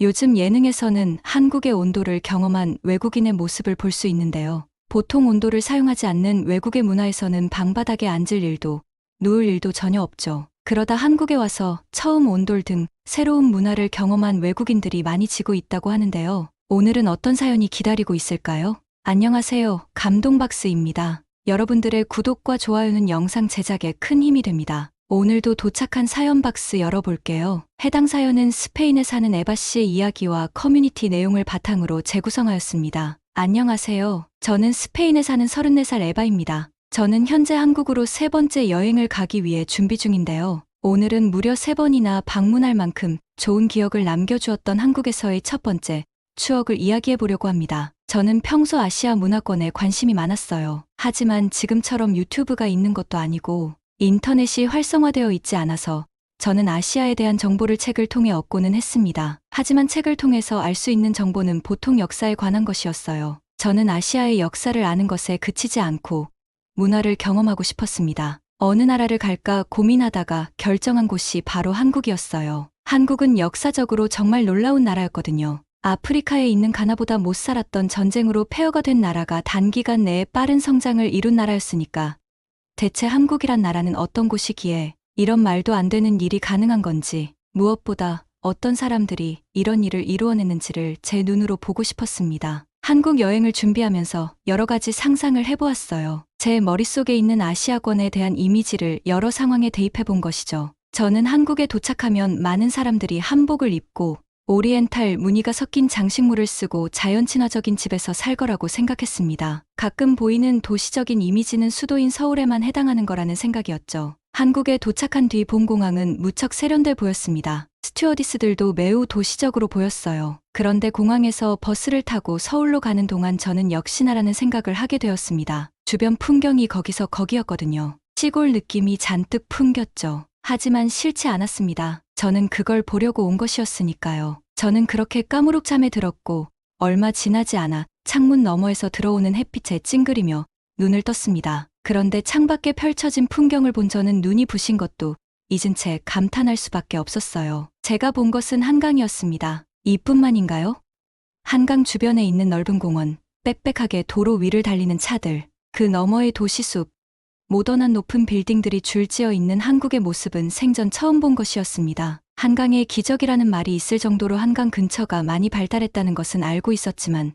요즘 예능에서는 한국의 온도를 경험한 외국인의 모습을 볼 수 있는데요. 보통 온도를 사용하지 않는 외국의 문화에서는 방바닥에 앉을 일도, 누울 일도 전혀 없죠. 그러다 한국에 와서 처음 온돌 등 새로운 문화를 경험한 외국인들이 많이 지고 있다고 하는데요. 오늘은 어떤 사연이 기다리고 있을까요? 안녕하세요. 감동박스입니다. 여러분들의 구독과 좋아요는 영상 제작에 큰 힘이 됩니다. 오늘도 도착한 사연 박스 열어볼게요. 해당 사연은 스페인에 사는 에바 씨의 이야기와 커뮤니티 내용을 바탕으로 재구성하였습니다. 안녕하세요. 저는 스페인에 사는 34살 에바입니다. 저는 현재 한국으로 세 번째 여행을 가기 위해 준비 중인데요. 오늘은 무려 3번이나 방문할 만큼 좋은 기억을 남겨주었던 한국에서의 첫 번째 추억을 이야기해 보려고 합니다. 저는 평소 아시아 문화권에 관심이 많았어요. 하지만 지금처럼 유튜브가 있는 것도 아니고 인터넷이 활성화되어 있지 않아서 저는 아시아에 대한 정보를 책을 통해 얻고는 했습니다. 하지만 책을 통해서 알 수 있는 정보는 보통 역사에 관한 것이었어요. 저는 아시아의 역사를 아는 것에 그치지 않고 문화를 경험하고 싶었습니다. 어느 나라를 갈까 고민하다가 결정한 곳이 바로 한국이었어요. 한국은 역사적으로 정말 놀라운 나라였거든요. 아프리카에 있는 가나보다 못 살았던 전쟁으로 폐허가 된 나라가 단기간 내에 빠른 성장을 이룬 나라였으니까 대체 한국이란 나라는 어떤 곳이기에 이런 말도 안 되는 일이 가능한 건지, 무엇보다 어떤 사람들이 이런 일을 이루어냈는지를 제 눈으로 보고 싶었습니다. 한국 여행을 준비하면서 여러 가지 상상을 해보았어요. 제 머릿속에 있는 아시아권에 대한 이미지를 여러 상황에 대입해 본 것이죠. 저는 한국에 도착하면 많은 사람들이 한복을 입고 오리엔탈 무늬가 섞인 장식물을 쓰고 자연 친화적인 집에서 살 거라고 생각했습니다. 가끔 보이는 도시적인 이미지는 수도인 서울에만 해당하는 거라는 생각이었죠. 한국에 도착한 뒤 본 공항은 무척 세련돼 보였습니다. 스튜어디스들도 매우 도시적으로 보였어요. 그런데 공항에서 버스를 타고 서울로 가는 동안 저는 역시나라는 생각을 하게 되었습니다. 주변 풍경이 거기서 거기였거든요. 시골 느낌이 잔뜩 풍겼죠. 하지만 싫지 않았습니다. 저는 그걸 보려고 온 것이었으니까요. 저는 그렇게 까무룩 잠에 들었고 얼마 지나지 않아 창문 너머에서 들어오는 햇빛에 찡그리며 눈을 떴습니다. 그런데 창밖에 펼쳐진 풍경을 본 저는 눈이 부신 것도 잊은 채 감탄할 수밖에 없었어요. 제가 본 것은 한강이었습니다. 이뿐만인가요? 한강 주변에 있는 넓은 공원, 빽빽하게 도로 위를 달리는 차들, 그 너머의 도시숲, 모던한 높은 빌딩들이 줄지어 있는 한국의 모습은 생전 처음 본 것이었습니다. 한강에 기적이라는 말이 있을 정도로 한강 근처가 많이 발달했다는 것은 알고 있었지만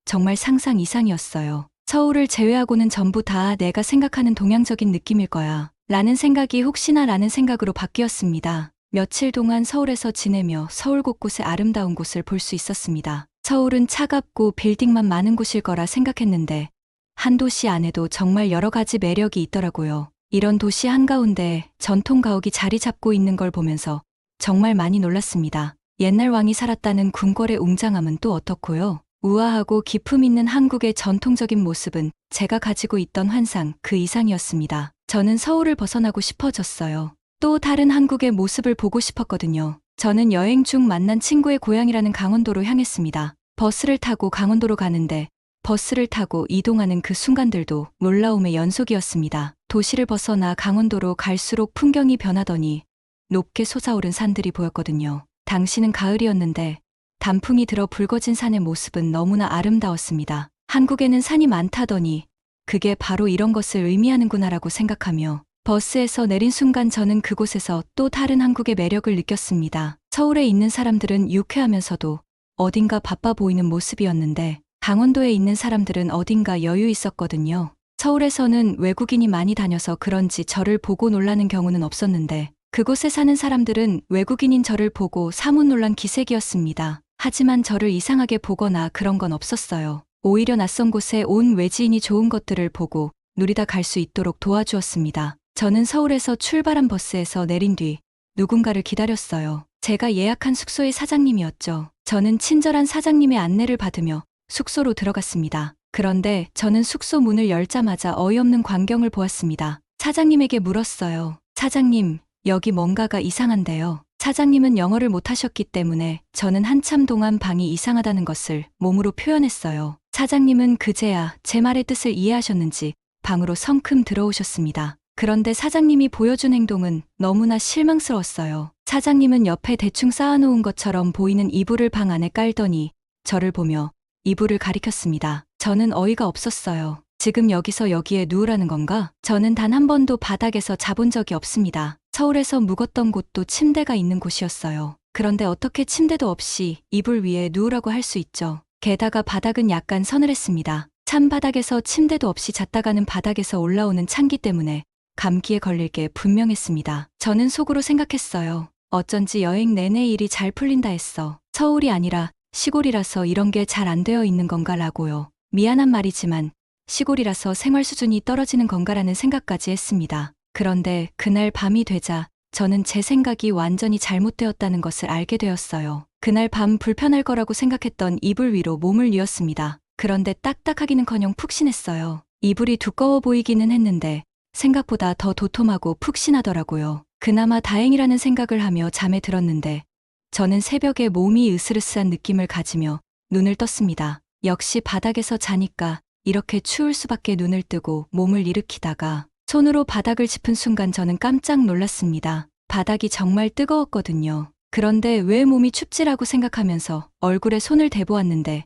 정말 상상 이상이었어요. 서울을 제외하고는 전부 다 내가 생각하는 동양적인 느낌일 거야 라는 생각이 혹시나 라는 생각으로 바뀌었습니다. 며칠 동안 서울에서 지내며 서울 곳곳의 아름다운 곳을 볼 수 있었습니다. 서울은 차갑고 빌딩만 많은 곳일 거라 생각했는데 한 도시 안에도 정말 여러 가지 매력이 있더라고요. 이런 도시 한가운데 전통 가옥이 자리 잡고 있는 걸 보면서 정말 많이 놀랐습니다. 옛날 왕이 살았다는 궁궐의 웅장함은 또 어떻고요? 우아하고 기품 있는 한국의 전통적인 모습은 제가 가지고 있던 환상 그 이상이었습니다. 저는 서울을 벗어나고 싶어졌어요. 또 다른 한국의 모습을 보고 싶었거든요. 저는 여행 중 만난 친구의 고향이라는 강원도로 향했습니다. 버스를 타고 강원도로 가는데 버스를 타고 이동하는 그 순간들도 놀라움의 연속이었습니다. 도시를 벗어나 강원도로 갈수록 풍경이 변하더니 높게 솟아오른 산들이 보였거든요. 당시는 가을이었는데 단풍이 들어 붉어진 산의 모습은 너무나 아름다웠습니다. 한국에는 산이 많다더니 그게 바로 이런 것을 의미하는구나라고 생각하며 버스에서 내린 순간 저는 그곳에서 또 다른 한국의 매력을 느꼈습니다. 서울에 있는 사람들은 유쾌하면서도 어딘가 바빠 보이는 모습이었는데 강원도에 있는 사람들은 어딘가 여유 있었거든요. 서울에서는 외국인이 많이 다녀서 그런지 저를 보고 놀라는 경우는 없었는데 그곳에 사는 사람들은 외국인인 저를 보고 사뭇 놀란 기색이었습니다. 하지만 저를 이상하게 보거나 그런 건 없었어요. 오히려 낯선 곳에 온 외지인이 좋은 것들을 보고 누리다 갈 수 있도록 도와주었습니다. 저는 서울에서 출발한 버스에서 내린 뒤 누군가를 기다렸어요. 제가 예약한 숙소의 사장님이었죠. 저는 친절한 사장님의 안내를 받으며 숙소로 들어갔습니다. 그런데 저는 숙소 문을 열자마자 어이없는 광경을 보았습니다. 사장님에게 물었어요. 사장님, 여기 뭔가가 이상한데요. 사장님은 영어를 못하셨기 때문에 저는 한참 동안 방이 이상하다는 것을 몸으로 표현했어요. 사장님은 그제야 제 말의 뜻을 이해하셨는지 방으로 성큼 들어오셨습니다. 그런데 사장님이 보여준 행동은 너무나 실망스러웠어요. 사장님은 옆에 대충 쌓아놓은 것처럼 보이는 이불을 방 안에 깔더니 저를 보며 이불을 가리켰습니다. 저는 어이가 없었어요. 지금 여기서 여기에 누우라는 건가? 저는 단 한 번도 바닥에서 자본 적이 없습니다. 서울에서 묵었던 곳도 침대가 있는 곳이었어요. 그런데 어떻게 침대도 없이 이불 위에 누우라고 할 수 있죠. 게다가 바닥은 약간 서늘했습니다. 찬 바닥에서 침대도 없이 잤다가는 바닥에서 올라오는 찬기 때문에 감기에 걸릴 게 분명했습니다. 저는 속으로 생각했어요. 어쩐지 여행 내내 일이 잘 풀린다 했어. 서울이 아니라 시골이라서 이런 게 잘 안 되어 있는 건가라고요. 미안한 말이지만 시골이라서 생활 수준이 떨어지는 건가라는 생각까지 했습니다. 그런데 그날 밤이 되자 저는 제 생각이 완전히 잘못되었다는 것을 알게 되었어요. 그날 밤 불편할 거라고 생각했던 이불 위로 몸을 뉘었습니다. 그런데 딱딱하기는커녕 푹신했어요. 이불이 두꺼워 보이기는 했는데 생각보다 더 도톰하고 푹신하더라고요. 그나마 다행이라는 생각을 하며 잠에 들었는데 저는 새벽에 몸이 으스르스한 느낌을 가지며 눈을 떴습니다. 역시 바닥에서 자니까 이렇게 추울 수밖에. 눈을 뜨고 몸을 일으키다가 손으로 바닥을 짚은 순간 저는 깜짝 놀랐습니다. 바닥이 정말 뜨거웠거든요. 그런데 왜 몸이 춥지라고 생각하면서 얼굴에 손을 대보았는데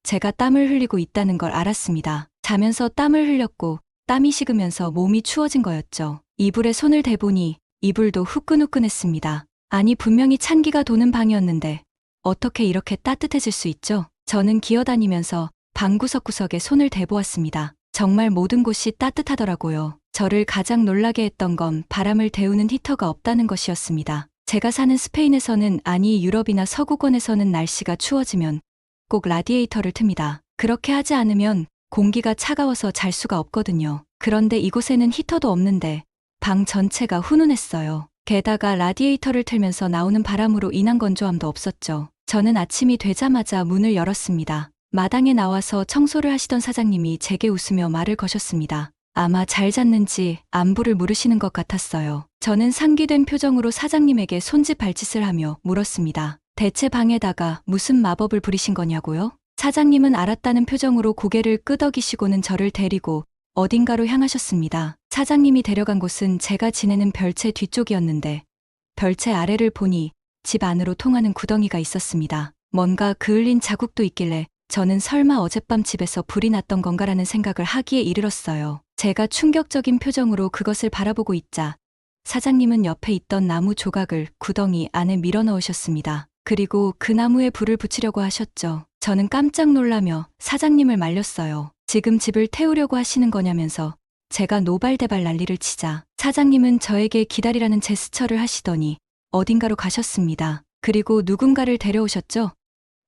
제가 땀을 흘리고 있다는 걸 알았습니다. 자면서 땀을 흘렸고 땀이 식으면서 몸이 추워진 거였죠. 이불에 손을 대보니 이불도 후끈후끈했습니다. 아니 분명히 찬기가 도는 방이었는데 어떻게 이렇게 따뜻해질 수 있죠? 저는 기어다니면서 방 구석구석에 손을 대보았습니다. 정말 모든 곳이 따뜻하더라고요. 저를 가장 놀라게 했던 건 바람을 데우는 히터가 없다는 것이었습니다. 제가 사는 스페인에서는, 아니 유럽이나 서구권에서는 날씨가 추워지면 꼭 라디에이터를 틉니다. 그렇게 하지 않으면 공기가 차가워서 잘 수가 없거든요. 그런데 이곳에는 히터도 없는데 방 전체가 훈훈했어요. 게다가 라디에이터를 틀면서 나오는 바람으로 인한 건조함도 없었죠. 저는 아침이 되자마자 문을 열었습니다. 마당에 나와서 청소를 하시던 사장님이 제게 웃으며 말을 거셨습니다. 아마 잘 잤는지 안부를 물으시는 것 같았어요. 저는 상기된 표정으로 사장님에게 손짓 발짓을 하며 물었습니다. 대체 방에다가 무슨 마법을 부리신 거냐고요? 사장님은 알았다는 표정으로 고개를 끄덕이시고는 저를 데리고 어딘가로 향하셨습니다. 사장님이 데려간 곳은 제가 지내는 별채 뒤쪽이었는데 별채 아래를 보니 집 안으로 통하는 구덩이가 있었습니다. 뭔가 그을린 자국도 있길래 저는 설마 어젯밤 집에서 불이 났던 건가라는 생각을 하기에 이르렀어요. 제가 충격적인 표정으로 그것을 바라보고 있자 사장님은 옆에 있던 나무 조각을 구덩이 안에 밀어넣으셨습니다. 그리고 그 나무에 불을 붙이려고 하셨죠. 저는 깜짝 놀라며 사장님을 말렸어요. 지금 집을 태우려고 하시는 거냐면서 제가 노발대발 난리를 치자 사장님은 저에게 기다리라는 제스처를 하시더니 어딘가로 가셨습니다. 그리고 누군가를 데려오셨죠?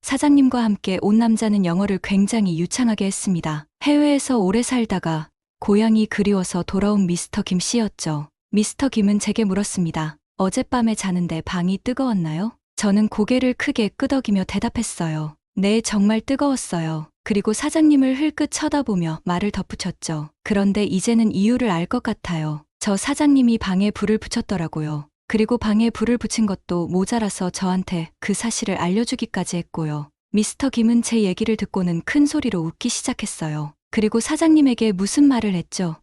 사장님과 함께 온 남자는 영어를 굉장히 유창하게 했습니다. 해외에서 오래 살다가 고향이 그리워서 돌아온 미스터 김 씨였죠. 미스터 김은 제게 물었습니다. 어젯밤에 자는데 방이 뜨거웠나요? 저는 고개를 크게 끄덕이며 대답했어요. 네, 정말 뜨거웠어요. 그리고 사장님을 흘끗 쳐다보며 말을 덧붙였죠. 그런데 이제는 이유를 알 것 같아요. 저 사장님이 방에 불을 붙였더라고요. 그리고 방에 불을 붙인 것도 모자라서 저한테 그 사실을 알려주기까지 했고요. 미스터 김은 제 얘기를 듣고는 큰 소리로 웃기 시작했어요. 그리고 사장님에게 무슨 말을 했죠.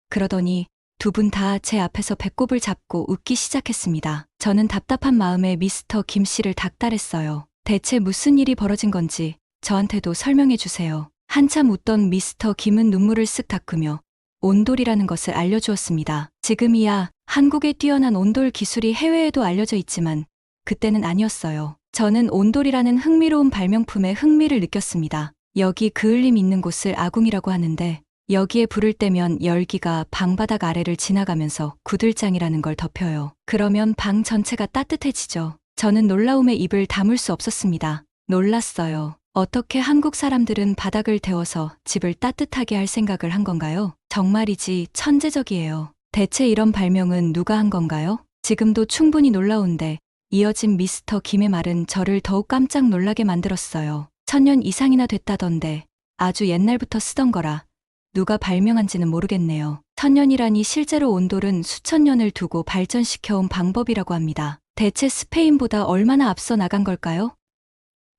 그러더니 두 분 다 제 앞에서 배꼽을 잡고 웃기 시작했습니다. 저는 답답한 마음에 미스터 김 씨를 닥달했어요. 대체 무슨 일이 벌어진 건지 저한테도 설명해 주세요. 한참 웃던 미스터 김은 눈물을 쓱 닦으며 온돌이라는 것을 알려주었습니다. 지금이야 한국의 뛰어난 온돌 기술이 해외에도 알려져 있지만 그때는 아니었어요. 저는 온돌이라는 흥미로운 발명품에 흥미를 느꼈습니다. 여기 그을림 있는 곳을 아궁이라고 하는데 여기에 불을 떼면 열기가 방바닥 아래를 지나가면서 구들장이라는 걸 덮여요. 그러면 방 전체가 따뜻해지죠. 저는 놀라움에 입을 다물 수 없었습니다. 놀랐어요. 어떻게 한국 사람들은 바닥을 데워서 집을 따뜻하게 할 생각을 한 건가요? 정말이지 천재적이에요. 대체 이런 발명은 누가 한 건가요? 지금도 충분히 놀라운데 이어진 미스터 김의 말은 저를 더욱 깜짝 놀라게 만들었어요. 1000년 이상이나 됐다던데 아주 옛날부터 쓰던 거라 누가 발명한지는 모르겠네요. 1000년이라니 실제로 온돌은 수천 년을 두고 발전시켜온 방법이라고 합니다. 대체 스페인보다 얼마나 앞서 나간 걸까요?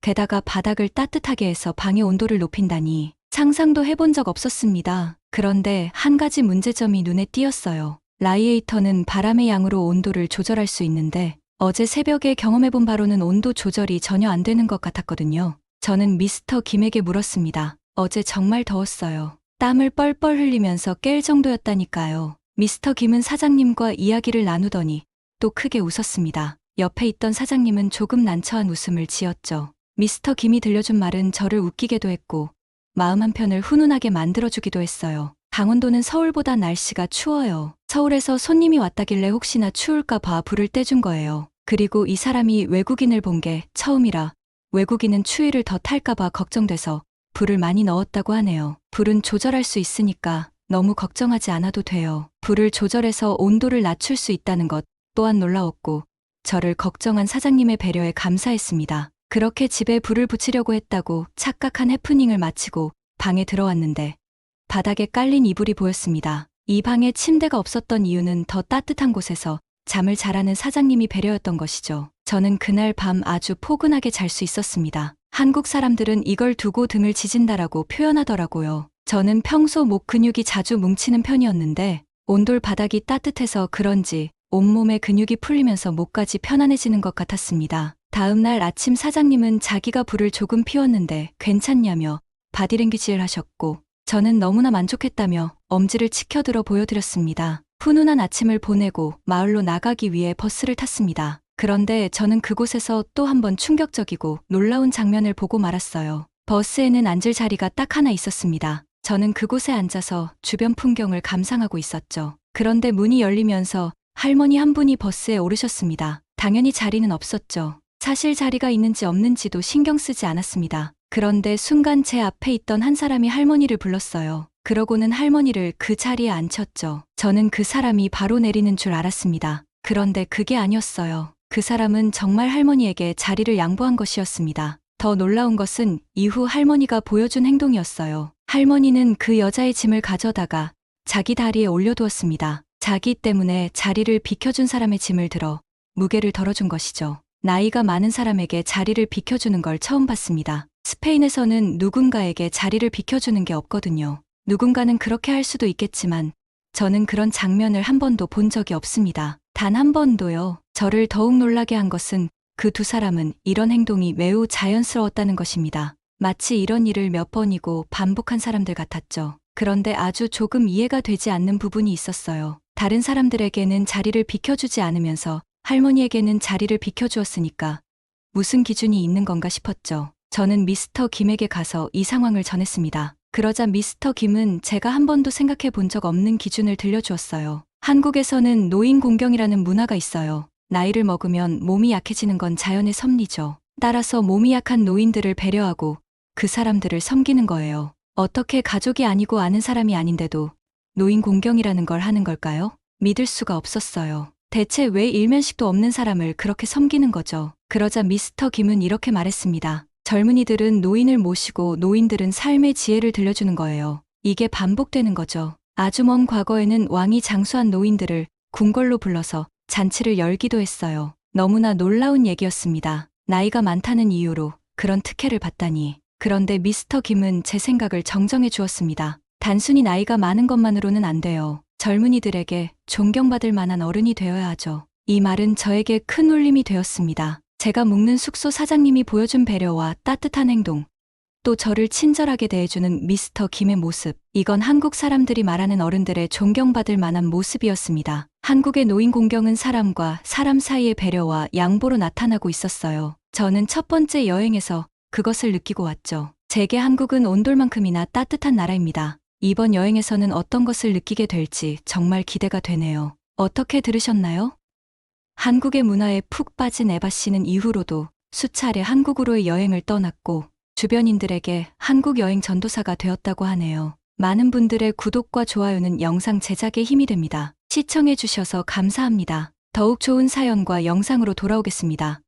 게다가 바닥을 따뜻하게 해서 방의 온도를 높인다니 상상도 해본 적 없었습니다. 그런데 한 가지 문제점이 눈에 띄었어요. 라디에이터는 바람의 양으로 온도를 조절할 수 있는데 어제 새벽에 경험해본 바로는 온도 조절이 전혀 안 되는 것 같았거든요. 저는 미스터 김에게 물었습니다. 어제 정말 더웠어요. 땀을 뻘뻘 흘리면서 깰 정도였다니까요. 미스터 김은 사장님과 이야기를 나누더니 또 크게 웃었습니다. 옆에 있던 사장님은 조금 난처한 웃음을 지었죠. 미스터 김이 들려준 말은 저를 웃기게도 했고 마음 한편을 훈훈하게 만들어주기도 했어요. 강원도는 서울보다 날씨가 추워요. 서울에서 손님이 왔다길래 혹시나 추울까 봐 불을 떼준 거예요. 그리고 이 사람이 외국인을 본 게 처음이라 외국인은 추위를 더 탈까 봐 걱정돼서 불을 많이 넣었다고 하네요. 불은 조절할 수 있으니까 너무 걱정하지 않아도 돼요. 불을 조절해서 온도를 낮출 수 있다는 것 또한 놀라웠고 저를 걱정한 사장님의 배려에 감사했습니다. 그렇게 집에 불을 붙이려고 했다고 착각한 해프닝을 마치고 방에 들어왔는데 바닥에 깔린 이불이 보였습니다. 이 방에 침대가 없었던 이유는 더 따뜻한 곳에서 잠을 잘하는 사장님이 배려였던 것이죠. 저는 그날 밤 아주 포근하게 잘 수 있었습니다. 한국 사람들은 이걸 두고 등을 지진다라고 표현하더라고요. 저는 평소 목 근육이 자주 뭉치는 편이었는데 온돌 바닥이 따뜻해서 그런지 온몸의 근육이 풀리면서 목까지 편안해지는 것 같았습니다. 다음 날 아침 사장님은 자기가 불을 조금 피웠는데 괜찮냐며 바디랭귀지를 하셨고 저는 너무나 만족했다며 엄지를 치켜들어 보여드렸습니다. 훈훈한 아침을 보내고 마을로 나가기 위해 버스를 탔습니다. 그런데 저는 그곳에서 또 한 번 충격적이고 놀라운 장면을 보고 말았어요. 버스에는 앉을 자리가 딱 하나 있었습니다. 저는 그곳에 앉아서 주변 풍경을 감상하고 있었죠. 그런데 문이 열리면서 할머니 한 분이 버스에 오르셨습니다. 당연히 자리는 없었죠. 사실 자리가 있는지 없는지도 신경 쓰지 않았습니다. 그런데 순간 제 앞에 있던 한 사람이 할머니를 불렀어요. 그러고는 할머니를 그 자리에 앉혔죠. 저는 그 사람이 바로 내리는 줄 알았습니다. 그런데 그게 아니었어요. 그 사람은 정말 할머니에게 자리를 양보한 것이었습니다. 더 놀라운 것은 이후 할머니가 보여준 행동이었어요. 할머니는 그 여자의 짐을 가져다가 자기 다리에 올려두었습니다. 자기 때문에 자리를 비켜준 사람의 짐을 들어 무게를 덜어준 것이죠. 나이가 많은 사람에게 자리를 비켜주는 걸 처음 봤습니다. 스페인에서는 누군가에게 자리를 비켜주는 게 없거든요. 누군가는 그렇게 할 수도 있겠지만 저는 그런 장면을 한 번도 본 적이 없습니다. 단 한 번도요. 저를 더욱 놀라게 한 것은 그 두 사람은 이런 행동이 매우 자연스러웠다는 것입니다. 마치 이런 일을 몇 번이고 반복한 사람들 같았죠. 그런데 아주 조금 이해가 되지 않는 부분이 있었어요. 다른 사람들에게는 자리를 비켜주지 않으면서 할머니에게는 자리를 비켜주었으니까 무슨 기준이 있는 건가 싶었죠. 저는 미스터 김에게 가서 이 상황을 전했습니다. 그러자 미스터 김은 제가 한 번도 생각해 본 적 없는 기준을 들려주었어요. 한국에서는 노인 공경이라는 문화가 있어요. 나이를 먹으면 몸이 약해지는 건 자연의 섭리죠. 따라서 몸이 약한 노인들을 배려하고 그 사람들을 섬기는 거예요. 어떻게 가족이 아니고 아는 사람이 아닌데도 노인 공경이라는 걸 하는 걸까요? 믿을 수가 없었어요. 대체 왜 일면식도 없는 사람을 그렇게 섬기는 거죠? 그러자 미스터 김은 이렇게 말했습니다. 젊은이들은 노인을 모시고 노인들은 삶의 지혜를 들려주는 거예요. 이게 반복되는 거죠. 아주 먼 과거에는 왕이 장수한 노인들을 궁궐로 불러서 잔치를 열기도 했어요. 너무나 놀라운 얘기였습니다. 나이가 많다는 이유로 그런 특혜를 받다니. 그런데 미스터 김은 제 생각을 정정해 주었습니다. 단순히 나이가 많은 것만으로는 안 돼요. 젊은이들에게 존경받을 만한 어른이 되어야 하죠. 이 말은 저에게 큰 울림이 되었습니다. 제가 묵는 숙소 사장님이 보여준 배려와 따뜻한 행동, 또 저를 친절하게 대해주는 미스터 김의 모습, 이건 한국 사람들이 말하는 어른들의 존경받을 만한 모습이었습니다. 한국의 노인 공경은 사람과 사람 사이의 배려와 양보로 나타나고 있었어요. 저는 첫 번째 여행에서 그것을 느끼고 왔죠. 제게 한국은 온돌만큼이나 따뜻한 나라입니다. 이번 여행에서는 어떤 것을 느끼게 될지 정말 기대가 되네요. 어떻게 들으셨나요? 한국의 문화에 푹 빠진 에바 씨는 이후로도 수차례 한국으로의 여행을 떠났고 주변인들에게 한국 여행 전도사가 되었다고 하네요. 많은 분들의 구독과 좋아요는 영상 제작에 힘이 됩니다. 시청해 주셔서 감사합니다. 더욱 좋은 사연과 영상으로 돌아오겠습니다.